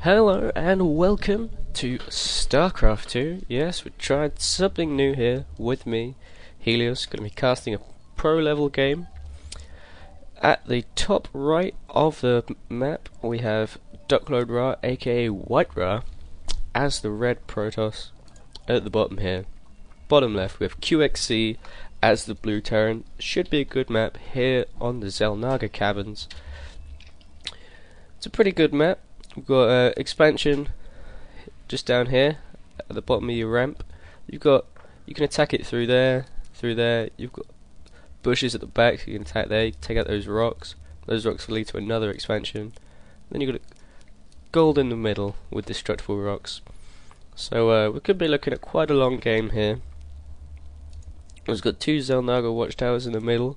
Hello and welcome to Starcraft 2. Yes, we tried something new here with me, Helios. Going to be casting a pro level game. At the top right of the map we have DuckloadRa, aka Whitera, as the red Protoss. At the bottom here, bottom left we have QXC as the blue Terran. Should be a good map here on the Xel'Naga caverns. It's a pretty good map. We've got expansion just down here at the bottom of your ramp. You can attack it through there. You've got bushes at the back, so you can attack there. You can take out those rocks. Those rocks will lead to another expansion. Then you've got gold in the middle with destructible rocks. So we could be looking at quite a long game here. We've got two Xel'Naga watchtowers in the middle,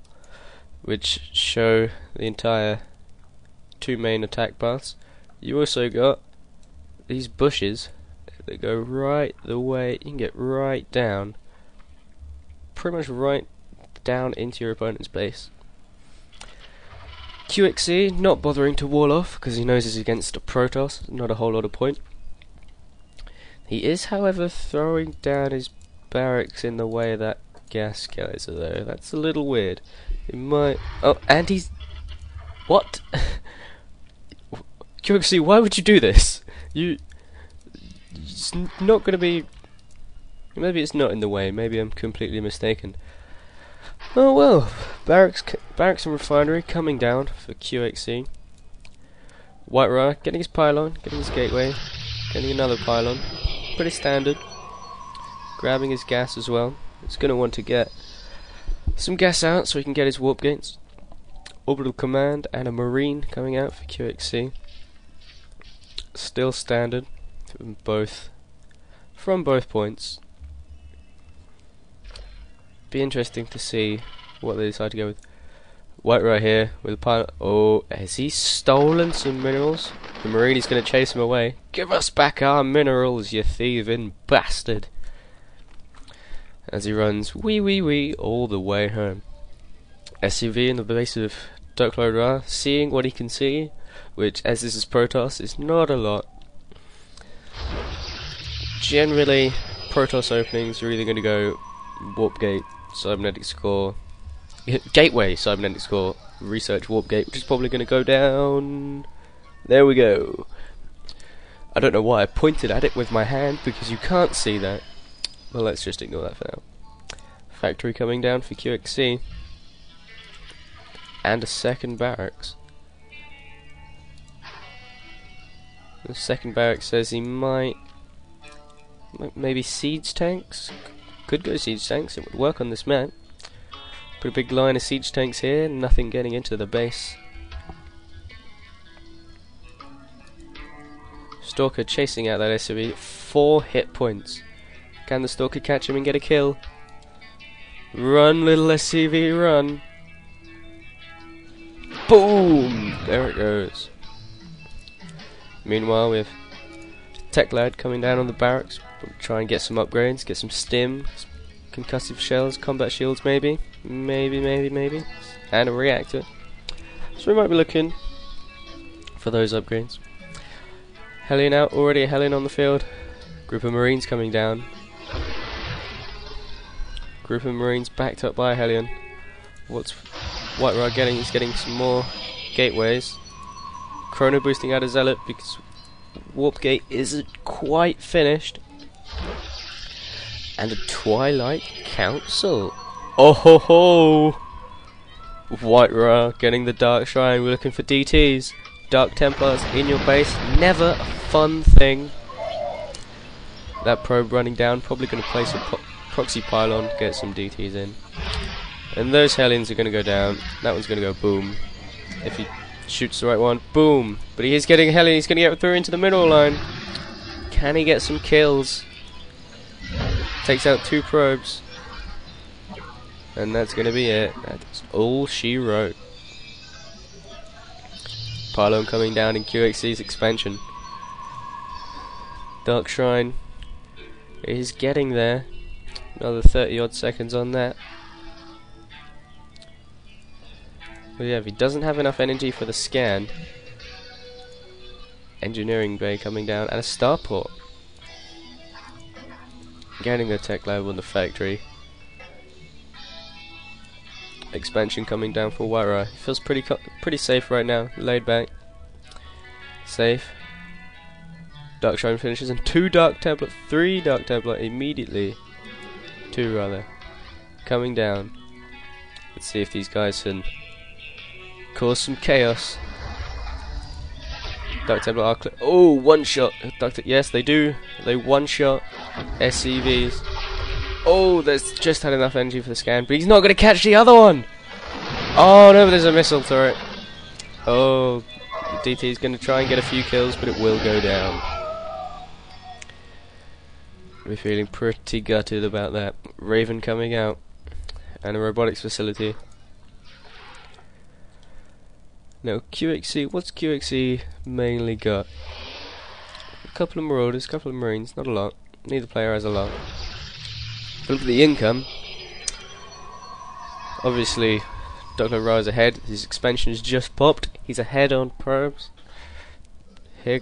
which show the entire two main attack paths. You also got these bushes that go right the way. You can get right down, pretty much right down into your opponent's base. QXC not bothering to wall off because he knows he's against a Protoss, not a whole lot of point. He is, however, throwing down his barracks in the way of that gas geyser though. That's a little weird. He might. Oh, and he's. What? QXC, why would you do this? It's not going to be. Maybe it's not in the way. Maybe I'm completely mistaken. Oh well, barracks and refinery coming down for QXC. Whitera getting his pylon, getting his gateway, getting another pylon. Pretty standard. Grabbing his gas as well. He's going to want to get some gas out so he can get his warp gates. Orbital command and a marine coming out for QXC. Still standard from both points. Be interesting to see what they decide to go with. White right here with a pilot. Oh, has he stolen some minerals? The marine is going to chase him away. Give us back our minerals, you thieving bastard! As he runs wee all the way home. SUV in the base of DuckloadRa, seeing what he can see, which, as this is Protoss, is not a lot. Generally, Protoss openings are either going to go warp gate, cybernetic score, gateway, cybernetic score, research warp gate, which is probably going to go down. There we go. I don't know why I pointed at it with my hand because you can't see that. Well, let's just ignore that for now. Factory coming down for QXC, and a second barracks. The second barracks says he might maybe siege tanks. Could go siege tanks. It would work on this map. Put a big line of siege tanks here. Nothing getting into the base. Stalker chasing out that SUV. 4 hit points. Can the Stalker catch him and get a kill? Run, little SUV, run! Boom! There it goes. Meanwhile, we have Tech Lad coming down on the barracks. We'll try and get some upgrades, get some stim, some concussive shells, combat shields maybe. Maybe. And a reactor. So we might be looking for those upgrades. Hellion out, already a Hellion on the field. Group of Marines coming down. Group of Marines backed up by a Hellion. What's Whitera getting? He's getting some more gateways. Chrono boosting out a Zealot because warp gate isn't quite finished. And a Twilight Council. Oh ho ho! Whitera getting the Dark Shrine. We're looking for DTs. Dark Templars in your base. Never a fun thing. That probe running down. Probably going to place a proxy pylon. Get some DTs in. And those Hellions are going to go down. That one's going to go boom. If he shoots the right one, boom. But he is getting a Hellion. He's going to get through into the middle line. Can he get some kills? Takes out 2 probes. And that's going to be it. That's all she wrote. Pylon coming down in QXC's expansion. Dark Shrine is getting there. Another 30 odd seconds on that. But yeah, if he doesn't have enough energy for the scan, engineering bay coming down, and a starport. Getting the tech lab on the factory. Expansion coming down for Whitera. Feels pretty safe right now. Laid back. Safe. Dark Shrine finishes, and 2 Dark Templar, 3 Dark Templar immediately. 2 rather. Coming down. Let's see if these guys can cause some chaos. Dark Templar are oh, one shot. Yes, they do. They one shot SCVs. Oh, there's just had enough energy for the scan, but he's not going to catch the other one. Oh no, there's a missile turret. Oh, the DT is going to try and get a few kills, but it will go down. We're feeling pretty gutted about that. Raven coming out, and a robotics facility. Now QXC, what's QXC mainly got? A couple of Marauders, a couple of Marines, not a lot. Neither player has a lot. Look at the income. Obviously, DuckloadRa is ahead. His expansion has just popped. He's ahead on probes. Here,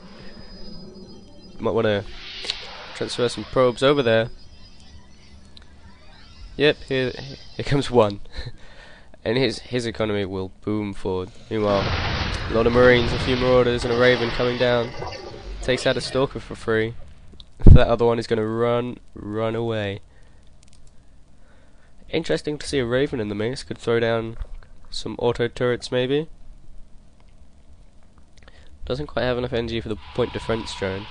might want to transfer some probes over there. Yep, here comes one. And his economy will boom forward. Meanwhile, a lot of Marines, a few Marauders, and a Raven coming down. Takes out a Stalker for free. That other one is going to run away. Interesting to see a Raven in the mix. Could throw down some auto turrets maybe. Doesn't quite have enough energy for the point defense drone,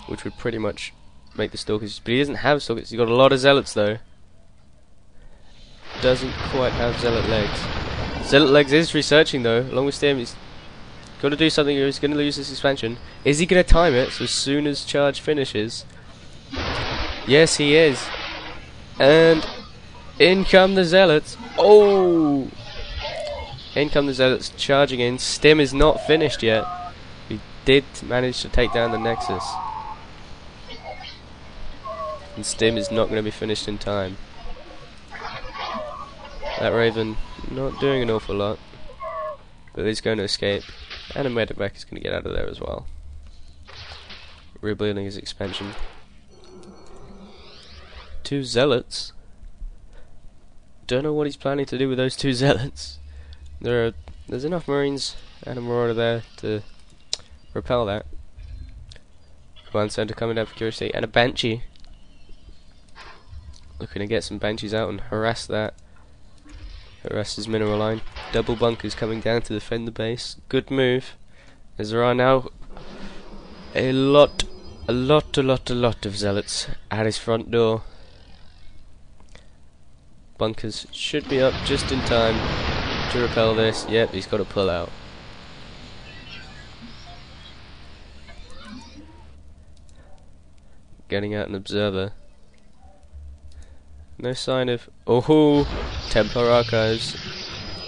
which would pretty much make the Stalkers. But he doesn't have Stalkers. He's got a lot of Zealots though. Doesn't quite have Zealot legs. Zealot legs is researching though. Along with Stim, he's got to do something. He's going to lose this expansion. Is he going to time it so as soon as charge finishes? Yes, he is. And in come the Zealots. Oh! In come the Zealots charging in. Stim is not finished yet. He did manage to take down the Nexus. And Stim is not going to be finished in time. That Raven not doing an awful lot, but he's going to escape, and a medevac is going to get out of there as well. Rebuilding his expansion. 2 Zealots. Don't know what he's planning to do with those 2 Zealots. There's enough Marines and a Marauder there to repel that. Command Center coming down for accuracy, and a Banshee. Looking to get some Banshees out and harass that. Harass his mineral line. Double bunkers coming down to defend the base. Good move. As there are now a lot of Zealots at his front door. Bunkers should be up just in time to repel this. Yep, he's got to pull out. Getting out an observer. No sign of... Oh, Templar Archives.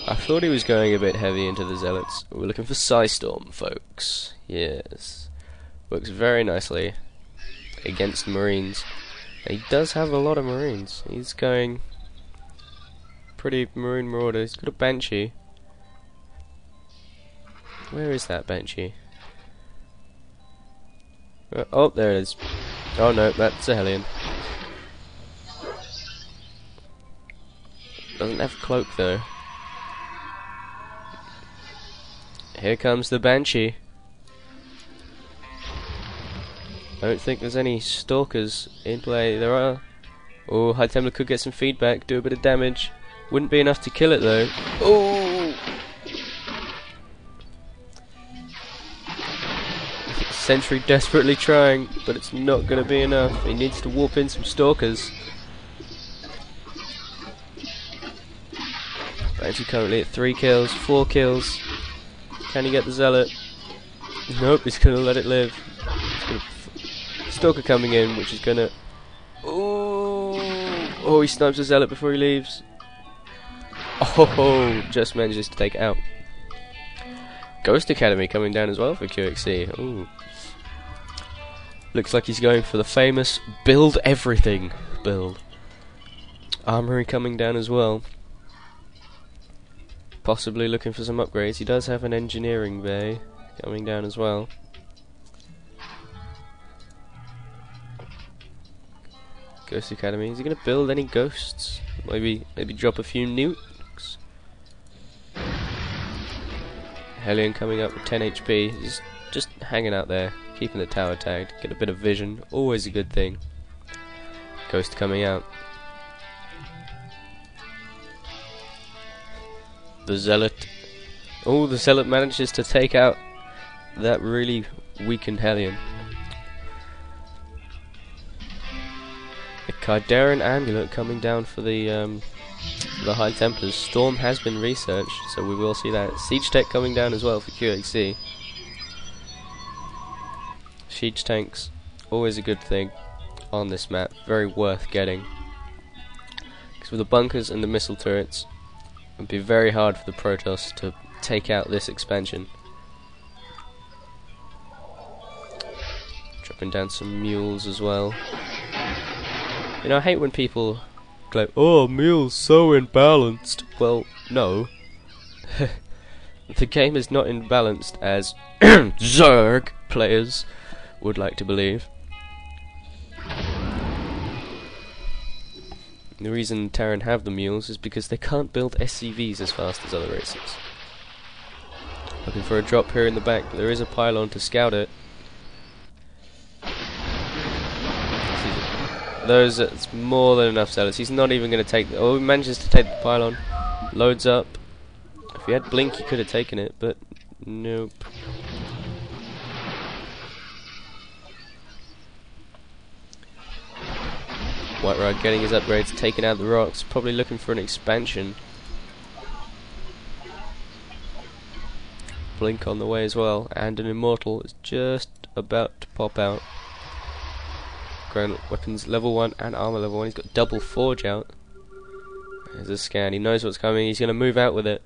I thought he was going a bit heavy into the Zealots. We're looking for Psystorm, folks. Yes. Works very nicely against Marines. He does have a lot of Marines. He's going pretty Marine Marauder. He's got a Banshee. Where is that Banshee? Oh, there it is. Oh no, that's a Hellion. Doesn't have a cloak though. Here comes the Banshee. I don't think there's any Stalkers in play. There are. Oh, High Templar could get some feedback, do a bit of damage. Wouldn't be enough to kill it though. Oh! Sentry desperately trying, but it's not going to be enough. He needs to warp in some Stalkers. Banshee currently at 3 kills, 4 kills. Can he get the Zealot? Nope, he's going to let it live. Stalker coming in, which is going to... Oh, he snipes the Zealot before he leaves. Oh, just manages to take it out. Ghost Academy coming down as well for QXC. Ooh. Looks like he's going for the famous build everything build. Armory coming down as well. Possibly looking for some upgrades. He does have an engineering bay coming down as well. Ghost Academy. Is he going to build any ghosts? Maybe drop a few nukes? Hellion coming up with 10 HP. He's just hanging out there, keeping the tower tagged. Get a bit of vision. Always a good thing. Ghost coming out. The Zealot. Oh, the Zealot manages to take out that really weakened Hellion. A Kaidaran Amulet coming down for the High Templars. Storm has been researched, so we will see that. Siege Tech coming down as well for QXC. Siege tanks, always a good thing on this map. Very worth getting. Because with the bunkers and the missile turrets, it would be very hard for the Protoss to take out this expansion. Dropping down some mules as well. You know, I hate when people go, "Oh, mule's so imbalanced." Well, no. The game is not imbalanced as Zerg players would like to believe. The reason Terran have the mules is because they can't build SCVs as fast as other races. Looking for a drop here in the back, but there is a pylon to scout it. It's more than enough zealots. He's not even going to take. Oh, he manages to take the pylon. Loads up. If he had blink, he could have taken it, but nope. Whitera getting his upgrades, taking out the rocks, probably looking for an expansion. Blink on the way as well, and an immortal is just about to pop out. Ground weapons level 1 and armor level 1. He's got double forge out. There's a scan. He knows what's coming. He's going to move out with it.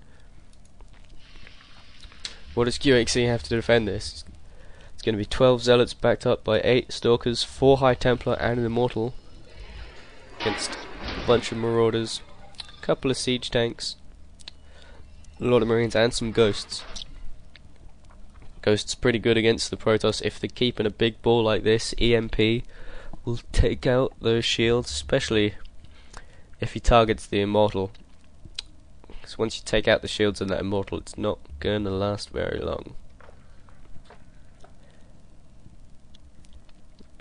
What does QXC have to defend this? It's going to be 12 zealots backed up by 8 stalkers, 4 high Templar and an immortal against a bunch of marauders, a couple of siege tanks, a lot of marines and some ghosts. Ghosts pretty good against the Protoss. If they're keeping a big ball like this, EMP will take out those shields, especially if he targets the immortal. Because once you take out the shields in that immortal, it's not going to last very long.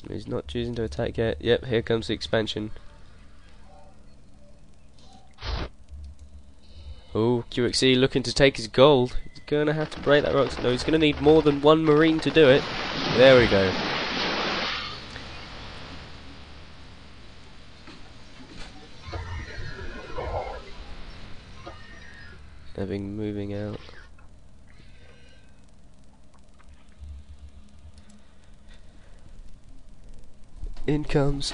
He's not choosing to attack yet. Yep, here comes the expansion. Oh, QXC looking to take his gold. He's going to have to break that rock. No, he's going to need more than one marine to do it. There we go. Having moving out. In comes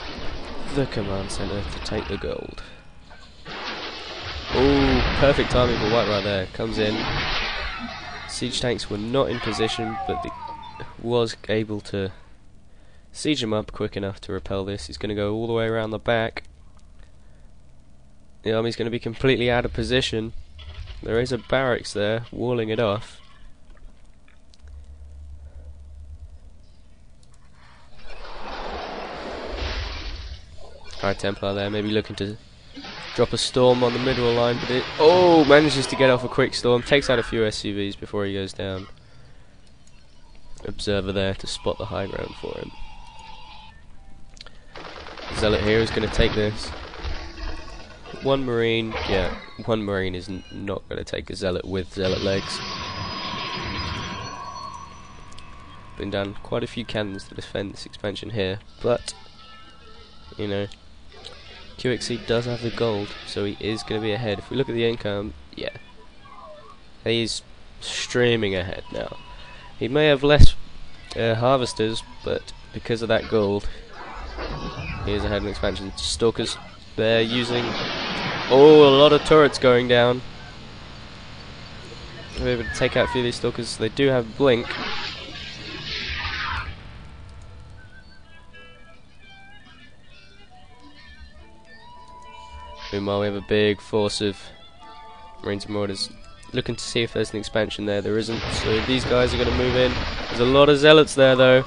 the command center to take the gold. Oh, perfect timing for White right there. Comes in. Siege tanks were not in position, but he was able to siege them up quick enough to repel this. He's going to go all the way around the back. The army's going to be completely out of position. There is a barracks there, walling it off. High Templar there, maybe looking to drop a storm on the middle line, but it manages to get off a quick storm, takes out a few SCVs before he goes down. Observer there to spot the high ground for him. Zealot here is going to take this. One marine, yeah, one marine is not going to take a zealot with zealot legs. Been down quite a few cannons to defend this expansion here, but you know, QXC does have the gold, so he is going to be ahead. If we look at the income, yeah, he's streaming ahead now. He may have less harvesters, but because of that gold, he is ahead in expansion. Stalkers, they're using a lot of turrets going down. They're able to take out a few of these stalkers. They do have blink. Meanwhile, we have a big force of Marines and Marauders looking to see if there's an expansion there. There isn't, so these guys are going to move in. There's a lot of zealots there though.